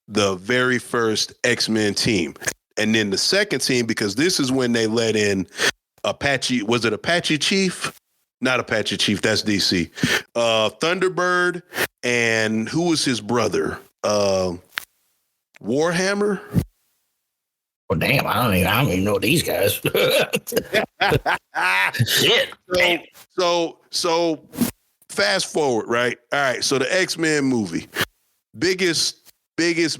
the very first X-Men team. And then the second team, because this is when they let in Apache. Was it Apache Chief? Not Apache Chief. That's DC. Thunderbird. And who was his brother? Warhammer? Well, damn, I don't even know these guys. Shit. So fast forward, right? All right. So the X-Men movie, biggest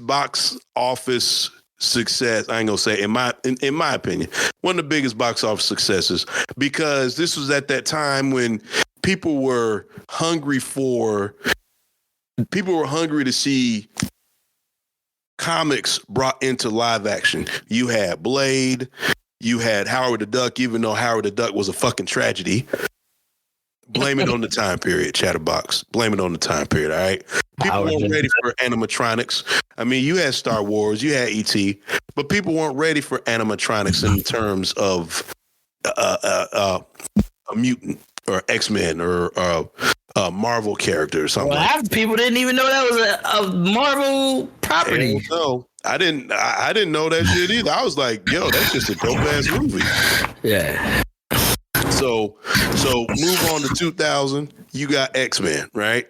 box office success. I ain't gonna say in my opinion, one of the biggest box office successes, because this was at that time when people were hungry to see comics brought into live action. You had Blade, you had Howard the Duck, even though Howard the Duck was a fucking tragedy. Blame it on the time period, Chatt R Boxx. Blame it on the time period, all right? People weren't ready for animatronics. I mean, you had Star Wars, you had E.T., but people weren't ready for animatronics in terms of a mutant or X-Men or a Marvel character or something. Well, half the people didn't even know that was a Marvel property. No, I didn't know that shit either. I was like, yo, that's just a dope ass movie. Yeah. So move on to 2000. You got X-Men, right?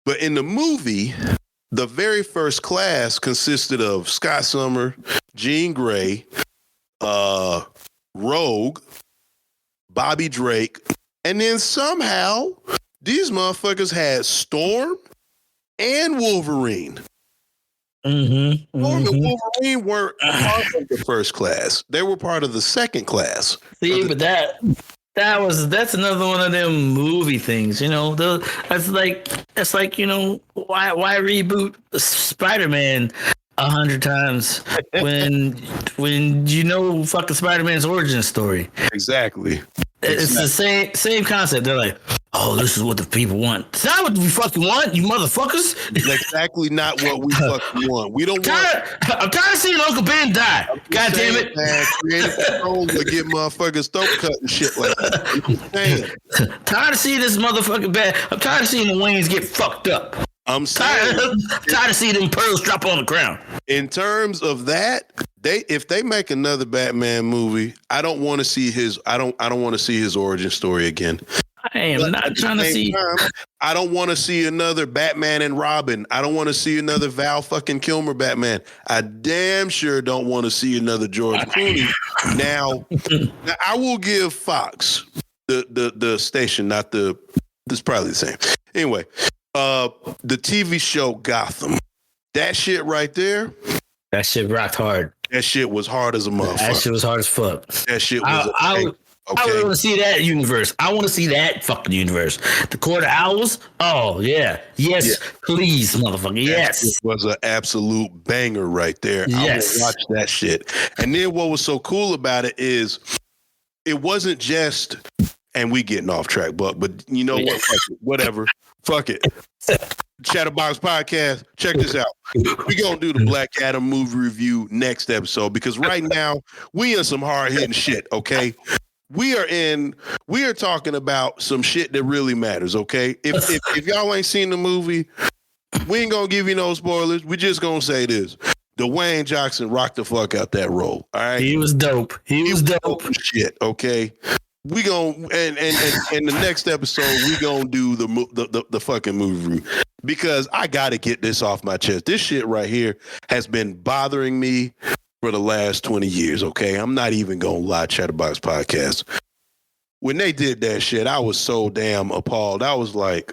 But in the movie, the very first class consisted of Scott Summer, Jean Grey, Rogue, Bobby Drake, and then somehow these motherfuckers had Storm and Wolverine. Mm-hmm. Storm and Wolverine weren't part of the first class. They were part of the second class. See, but that's another one of them movie things, you know. That's like you know, why reboot Spider-Man 100 times when you know fucking Spider-Man's origin story. Exactly. It's the same concept. They're like, oh, this is what the people want. It's not what we fucking want, you motherfuckers. It's exactly not what we fucking want. We don't want. I'm tired of seeing Uncle Ben die. God damn it. Man, creative control to get motherfuckers throat cut and shit like that. Tired of seeing this motherfucking bad. I'm tired of seeing the Waynes get fucked up. I'm saying, tired of seeing them pearls drop on the ground. In terms of that, if they make another Batman movie, I don't want to see his. I don't want to see his origin story again. I am not trying to see. I don't want to see another Batman and Robin. I don't want to see another Val fucking Kilmer Batman. I damn sure don't want to see another George Clooney. Now I will give Fox the station, not the. It's probably the same. Anyway. The TV show Gotham, that shit right there. That shit rocked hard. That shit was hard as a motherfucker. That shit was hard as fuck. That shit was. I want to see that universe. I want to see that fucking universe. The Court of Owls. Oh yeah, yes, yeah. Please, motherfucker. Yes, it was an absolute banger right there. Yes, I would watch that shit. And then what was so cool about it is, it wasn't just. And we getting off track, but you know what? Whatever. Fuck it. Chatt R Boxx Podcast. Check this out. We gonna do the Black Adam movie review next episode, because right now we in some hard hitting shit. Okay, we are talking about some shit that really matters. Okay, if y'all ain't seen the movie, we ain't gonna give you no spoilers. We just gonna say this: Dwayne Johnson rocked the fuck out that role. All right, he was dope. He was dope. Shit. Okay. We gon' and the next episode we gonna do the fucking movie, because I gotta get this off my chest. This shit right here has been bothering me for the last 20 years. Okay, I'm not even gonna lie. Chatt R Boxx Podcast. When they did that shit, I was so damn appalled. I was like,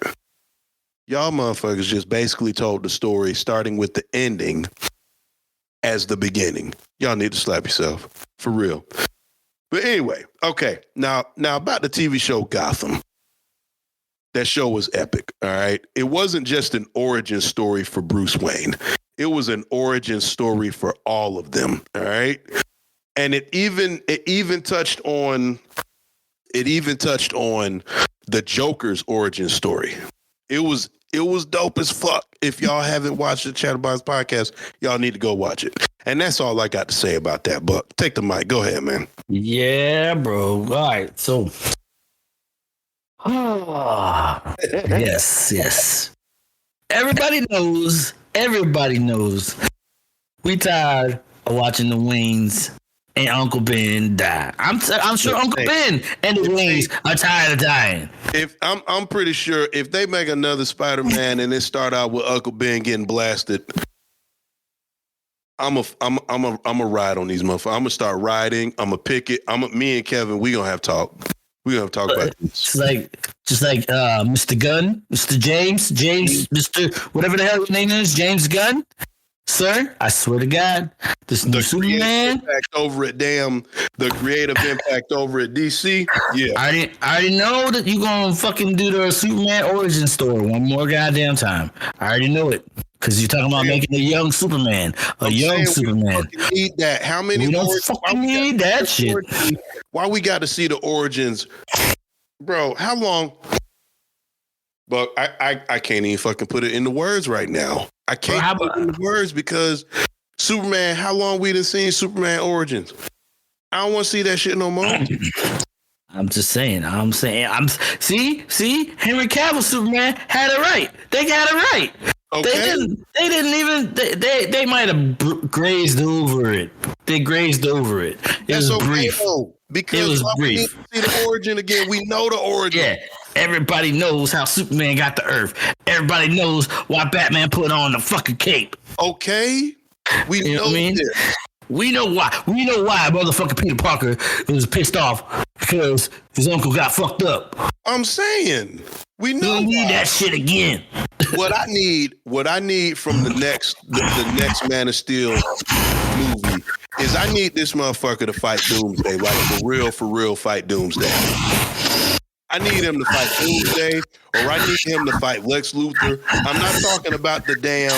y'all motherfuckers just basically told the story starting with the ending as the beginning. Y'all need to slap yourself for real. But anyway, okay. Now about the TV show Gotham. That show was epic, all right? It wasn't just an origin story for Bruce Wayne. It was an origin story for all of them, all right? And it even touched on the Joker's origin story. It was dope as fuck. If y'all haven't watched the Chatt R Boxx Podcast, y'all need to go watch it. And that's all I got to say about that. But take the mic. Go ahead, man. Yeah, bro. All right. So, yes. Everybody knows everybody knows we tired of watching the Waynes and Uncle Ben die. I'm sure Uncle Ben and the Waynes are tired of dying. If I'm pretty sure if they make another Spider-Man and it start out with Uncle Ben getting blasted, I'm a ride on these motherfuckers. I'm gonna start riding. I'm gonna pick it. Me and Kevin, we gonna have talk. We gonna talk about this. Just like Mr. Gunn, Mr. James, Mr. whatever the hell your name is, James Gunn. Sir, I swear to God, this new Superman impact over at the creative impact over at DC. Yeah, I already know that you gonna fucking do the Superman origin story one more goddamn time. I already know it because you're talking about making a young Superman, Superman. We need that. How many? We don't fucking need that shit. Why we got to see the origins, bro? How long? But I can't even fucking put it into words right now. I can't put it into words because Superman, how long we done seen Superman origins? I don't want to see that shit no more. I'm just saying. See, Henry Cavill Superman had it right. They got it right. Okay. They didn't even. They might have grazed over it. They grazed over it. It was brief. Because it was brief. We need to see the origin again. We know the origin. Yeah. Everybody knows how Superman got to Earth. Everybody knows why Batman put on the fucking cape. Okay. We know this. We know why. We know why motherfucking Peter Parker was pissed off because his uncle got fucked up. I'm saying. We know. We need that shit again. What I need from the next Man of Steel movie is I need this motherfucker to fight Doomsday, like for real fight Doomsday. I need him to fight Doomsday, or I need him to fight Lex Luthor. I'm not talking about the damn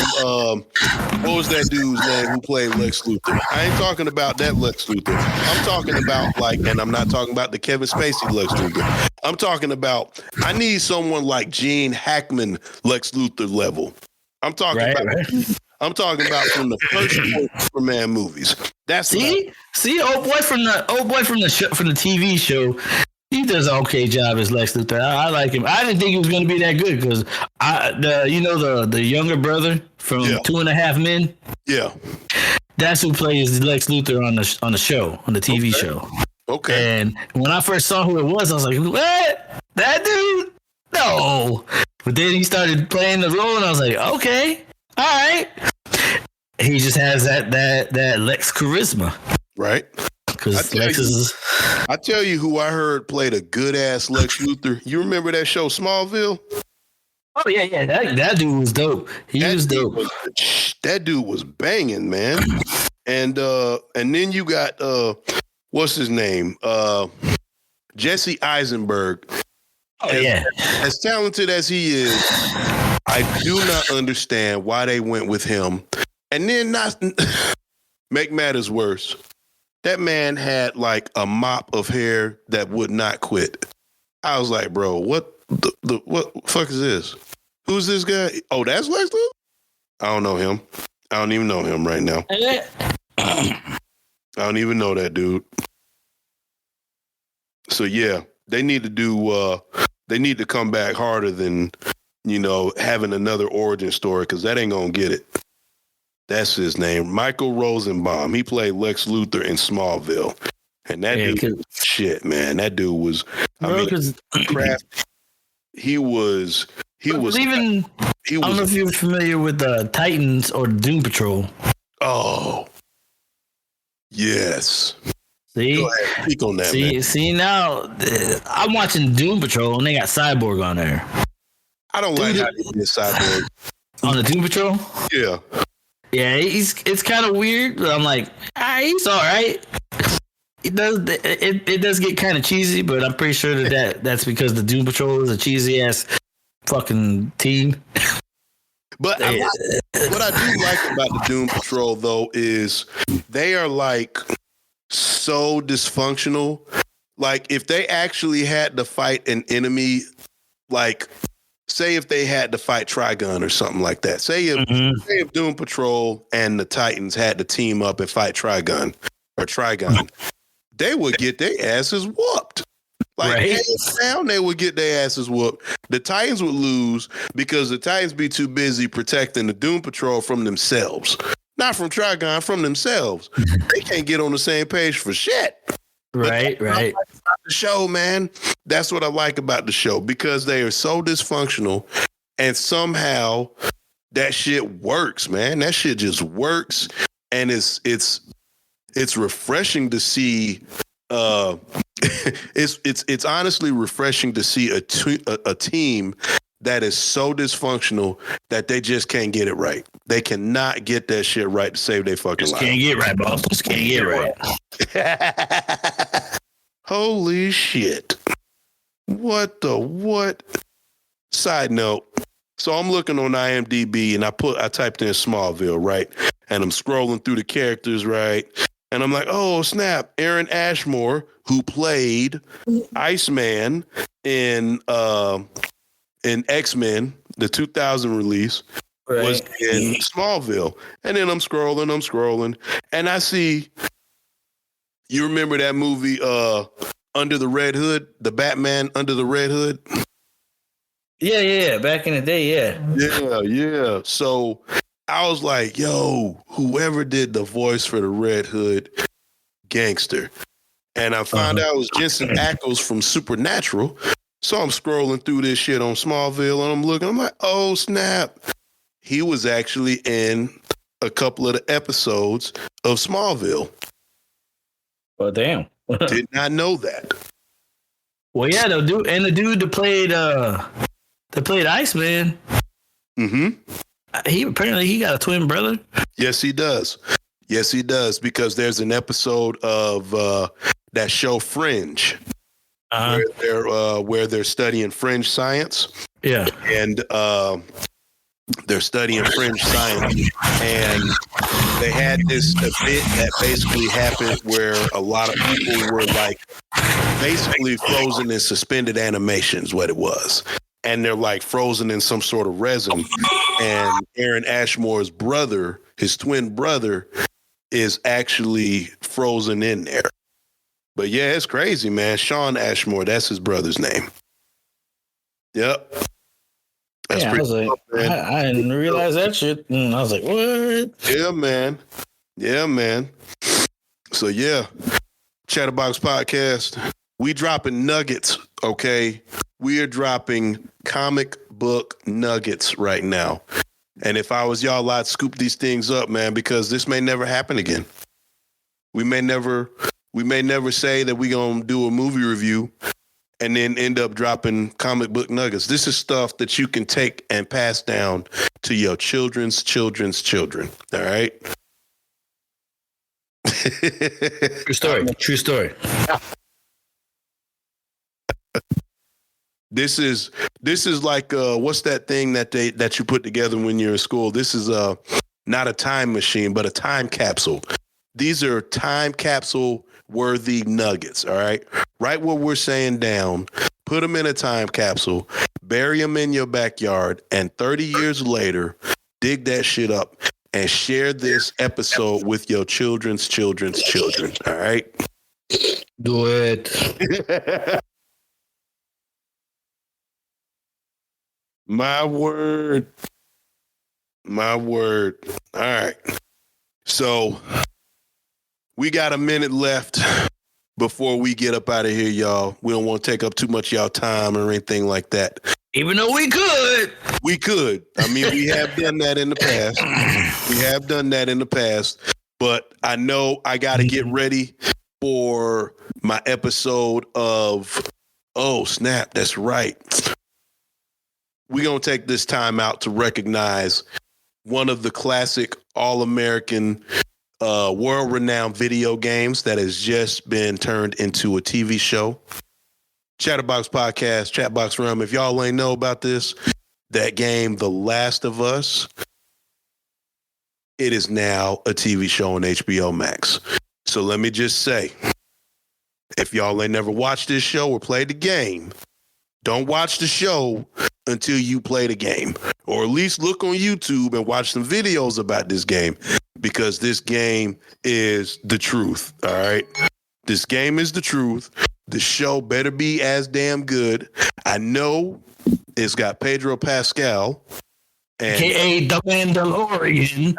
what was that dude's name who played Lex Luthor? I ain't talking about that Lex Luthor. I'm talking about and I'm not talking about the Kevin Spacey Lex Luthor. I'm talking about I need someone like Gene Hackman Lex Luthor level. I'm talking about from the first Superman movies. That's see old boy from the TV show. He does an okay job as Lex Luthor. I like him. I didn't think he was going to be that good because the younger brother from 2.5 Men. Yeah, that's who plays Lex Luthor on the show, on the TV show. Okay. And when I first saw who it was, I was like, "What? That dude? No!" But then he started playing the role, and I was like, "Okay, all right." He just has that Lex charisma, right? Because Lex is. I tell you who I heard played a good ass Lex Luthor. You remember that show Smallville? Oh yeah. That dude was dope. He was dope. That dude was banging, man. And then you got what's his name? Jesse Eisenberg. Oh as talented as he is, I do not understand why they went with him. And then not make matters worse. That man had like a mop of hair that would not quit. I was like, bro, what the fuck is this? Who's this guy? Oh, that's Lex Luthor? I don't know him. I don't even know him right now. I don't even know that dude. So yeah, they need to come back harder than, having another origin story because that ain't gonna get it. That's his name, Michael Rosenbaum. He played Lex Luthor in Smallville, and that dude, shit, man, that dude was. He was. I don't know if you're familiar with Titans or Doom Patrol. Oh, yes. See, go ahead, speak on that. See now, I'm watching Doom Patrol, and they got Cyborg on there. I don't like how they did Cyborg on the Doom Patrol. Yeah. Yeah, it's kind of weird, but I'm like, he's all right. It does get kind of cheesy, but I'm pretty sure that's because the Doom Patrol is a cheesy ass fucking team. But what I do like about the Doom Patrol though is they are like so dysfunctional. Like if they actually had to fight an enemy, like say if they had to fight Trigun or something like that. Say if Doom Patrol and the Titans had to team up and fight Trigun, they would get their asses whooped. Like, Right. hands down, they would get their asses whooped. The Titans would lose because the Titans be too busy protecting the Doom Patrol from themselves. Not from Trigon, from themselves. They can't get on the same page for shit. Right. The show, man. That's what I like about the show, because they are so dysfunctional, and somehow that shit works, man. That shit just works, and it's refreshing to see. It's honestly refreshing to see a team that is so dysfunctional that they just can't get it right. They cannot get that shit right to save their fucking life. Can't get right, boss. Just can't get right. Holy shit. What? Side note. So I'm looking on IMDb and I typed in Smallville, right? And I'm scrolling through the characters, right? And I'm like, oh, snap. Aaron Ashmore, who played Iceman in X-Men, the 2000 release, was in Smallville. And then I'm scrolling, and I see, you remember that movie, Under the Red Hood, the Batman Under the Red Hood? Yeah. Back in the day, yeah. Yeah. So I was like, yo, whoever did the voice for the Red Hood, gangster. And I found out it was Jensen Ackles from Supernatural. So I'm scrolling through this shit on Smallville, and I'm looking, I'm like, oh, snap. He was actually in a couple of the episodes of Smallville. Well, damn. Did not know that. Well, yeah, the dude that played Iceman. Mm-hmm. He got a twin brother. Yes, he does. Because there's an episode of that show Fringe, where they're studying fringe science. Yeah, and they're studying fringe science, and they had this event that basically happened where a lot of people were like basically frozen in suspended animations. What it was. And they're like frozen in some sort of resin. And Aaron Ashmore's brother, his twin brother, is actually frozen in there. But yeah, it's crazy, man. Sean Ashmore, that's his brother's name. Yep. That's I was like, I didn't realize that shit. And I was like, what? Yeah, man. So yeah, Chatt R Boxx Podcast. We dropping nuggets, okay? We are dropping comic book nuggets right now. And if I was y'all, I'd scoop these things up, man, because this may never happen again. We may never say that we're going to do a movie review and then end up dropping comic book nuggets. This is stuff that you can take and pass down to your children's children. All right? True story. This is like what's that thing that you put together when you're in school? This is not a time machine, but a time capsule. These are time capsule worthy nuggets. All right, write what we're saying down, put them in a time capsule, bury them in your backyard, and 30 years later, dig that shit up and share this episode with your children's children. All right, do it. My word. All right. So we got a minute left before we get up out of here, y'all. We don't want to take up too much of y'all time or anything like that. Even though we could. I mean, we have done that in the past. But I know I got to get ready for my episode of, oh, snap, that's right. We're going to take this time out to recognize one of the classic all-American, world-renowned video games that has just been turned into a TV show. Chatt R Boxx Podcast, Chatbox Realm. If y'all ain't know about this, that game, The Last of Us, it is now a TV show on HBO Max. So let me just say, if y'all ain't never watched this show or played the game, don't watch the show until you play the game, or at least look on YouTube and watch some videos about this game, because this game is the truth. All right. This game is the truth. The show better be as damn good. I know it's got Pedro Pascal. And AKA the Mandalorian.